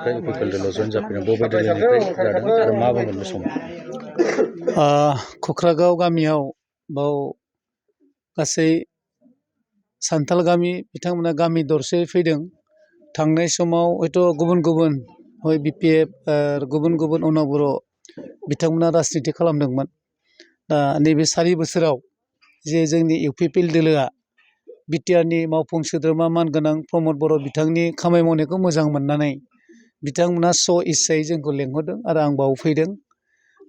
दोलोनिफ्राय UPPL दोलोआव जइन जाफैनाय बबे दोलोनिफ्राय जादों आरो मा बुंगोन बे समाव? क'क्राझार गामियाव बाव गासै सान्थाल गामि बिथांमोना गामि दरसे फैदों। थांनाय समाव हयथ' गुबुन गुबुन BPF गुबुन गुबुन उनावबर' बिथांमोना राजनिति खालामदोंमोन। दा नैबे 4 बोसोराव जे जोंनि UPPL दोलोआ बिटिआरनि मावफुं सोद्रोमा मानगोनां प्रमद बर' बिथांनि खामानि मावनायखौ मोजां मोननानै बिथांमोना इस्सायै जोंखौ लेंहरदों आरो आं बाव फैदों।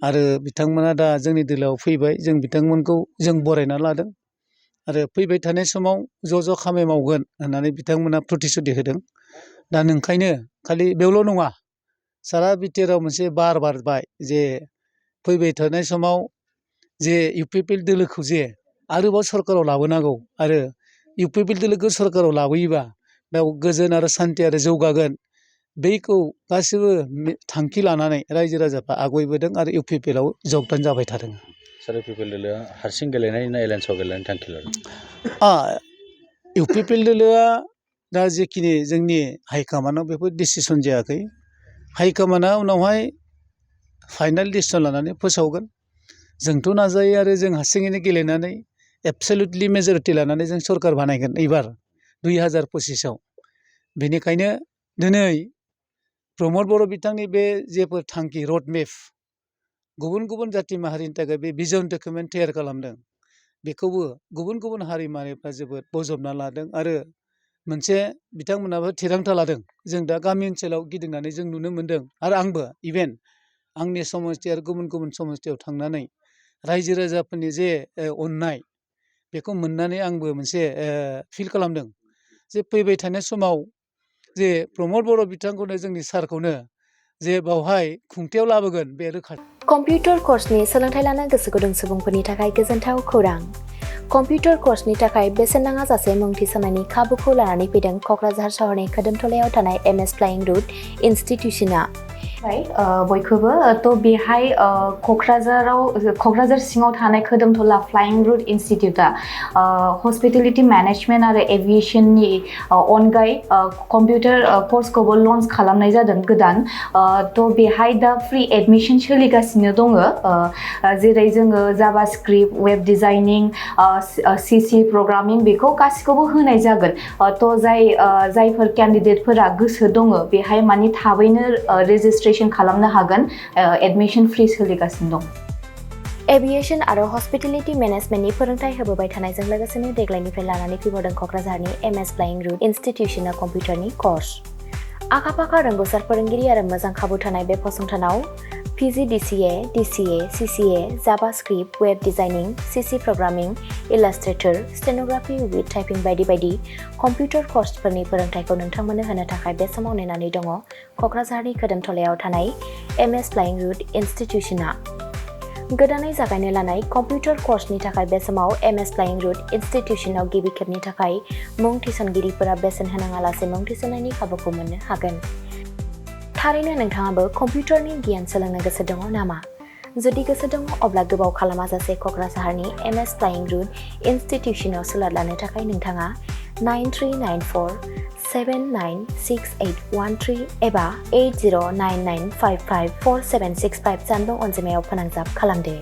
आरो बिथांमोना दा जोंनि दोलोआव फैबाय, जों बिथांमोनखौ जों बरायना लादों आरो फैबाय थानाय समाव ज' खामानि मावगोन होननानै बिथांमोना प्रतिश्रुति होदों। दा नोंखायनो खालि बेयावल' नङा, सारा बिटिआरआव मोनसे बार बारबाय जे फैबाय थानाय समाव जे UPPL दोलोखौ जे आरोबाव सरकाराव लाबोनांगौ आरो UPPL दोलोखौ सरकाराव लाबोयोबा बेयाव गोजोन आरो सान्थि आरो जौगागोन, बैखौ गासिबो थांखि लानानै रायजो राजाफ्रा आवगायबोदों आरो UPPLआव जगदान जाबाय थादों। सार UPPL दोलोआ हारसिं गेलेनाय ना एलायन्सआव गेलेनायनि थांखि लादों? UPPL दोलोआ दा जेखिनि जोंनि हाइकमान्डआव बेफोर डिसिसन जायाखै। हाइकमान्डआ उनावहाय फाइनाल डिसिसन लानानै फोसावगोन। जोंथ' नाजायो आरो जों हारसिङैनो गेलेनानै एबसलिउटलि मेजरिटि लानानै जों सरकार बानायगोन एबार 2025आव। बेनिखायनो दिनै प्रमद बर' बिथांनि बे जेफोर थांखि रडमेप गुबुन गुबुन जाथि माहारिनि थाखाय बे भिजन डकुमेन्ट तैयार खालामदों, बेखौबो गुबुन गुबुन हारि माहारिफ्रा जोबोद बजबना लादों आरो मोनसे बिथांमोनाबो थिरांथा लादों। जों दा गामि ओनसोलाव गिदिंनानै जों नुनो मोन्दों आरो आंबो इभेन आंनि समस्ति आरो गुबुन गुबुन समस्तियाव थांनानै रायजो राजाफोरनि जे अननाय बेखौ मोननानै आंबो मोनसे फिल खालामदों जे फैबाय थानाय समाव जे प्रमद बर' बिथांखौनो जोंनि सारखौनो जे बावहाय खुंथायाव लाबोगोन बे रोखा। कम्पिउटार कर्सनि सोलोंथाइ लानो गोसो गुदुं सुबुंफोरनि थाखाय गोजोनथाव खौरां। कम्पिउटार कर्सनि थाखाय बेसेन नाङा जासे मुं थिसननायनि खाबुखौ लानानै फैदों क'क्राझार सहरनि खोदोमथलायाव थानाय MS फ्लाइं रुट इनस्टिट्यूशना। बयखौबो बेहाय क'क्राझार सिङाव थानाय खोदोमथला फ्लाइं रुट इनस्टिट्यूटआ हस्पिटेलिटी मेनेजमेन्ट आरो एभिएशननि अनगायै कम्पिउटार कर्सखौबो लन्च खालामनाय जादों गोदान। बेहाय दा फ्रि एडमिशन सोलिगासिनो दङ, जेरै जोङो JavaScript, web designing, CC programming बेखौ गासिखौबो होनाय जागोन। जायफोर केन्डिडेटफोरा गोसो दङ बेहाय माने थाबैनो रेजिस्ट्रेशन खालामनो हागोन, एडमिशन फ्रि सोलिगासिनो दं। एभिएशन आरो हस्पिटेलिटी मेनेजमेन्टनि फोरोंथाय होबोबाय थानायजों लोगोसेनो देग्लायनिफ्राय लानानै फैबावदों क'क्राझारनि MS फ्लाइं रुट इनस्टिट्यूशना कम्पिउटारनि कर्स। आखा-फाखा रोंग'सार फोरोंगिरि आरो मोजां खाबु थानाय बे फसंथानाव PGDCA, DCA, CCA, JavaScript, web designing, CC programming, illustrator, stenography with typing बायदि बायदि कम्पिउटार कर्सफोरनि फोरोंथायखौ नोंथांमोननो होनो थाखाय बे समाव नेनानै दङ क'क्राझारनि खोदोमथलायाव थानाय MS फ्लाइं रुट इनस्टिट्यूशना। गोदानै जागायनो लानाय कम्पिउटार कर्सनि थाखाय बे समाव MS फ्लाइं रुट इनस्टिट्यूशनाव गिबि खेबनि थाखाय मुं थिसनगिरिफोरा बेसेन होनाङालासे मुं थिसननायनि खाबुखौ मोननो हागोन। थारैनो नोंथाङाबो कम्पिउटारनि गियान सोलोंनो गोसो दङ नामा? जुदि गोसो दङ अब्ला गोबाव खालामाजासे क'क्राझारनि MS फ्लाइं रुट इनस्टिट्यूशनाव सुलाद लानो थाखाय नोंथाङा 9394796813 एबा 8099554765 जानबुं अनजिमायाव फोनांजाब खालामदो।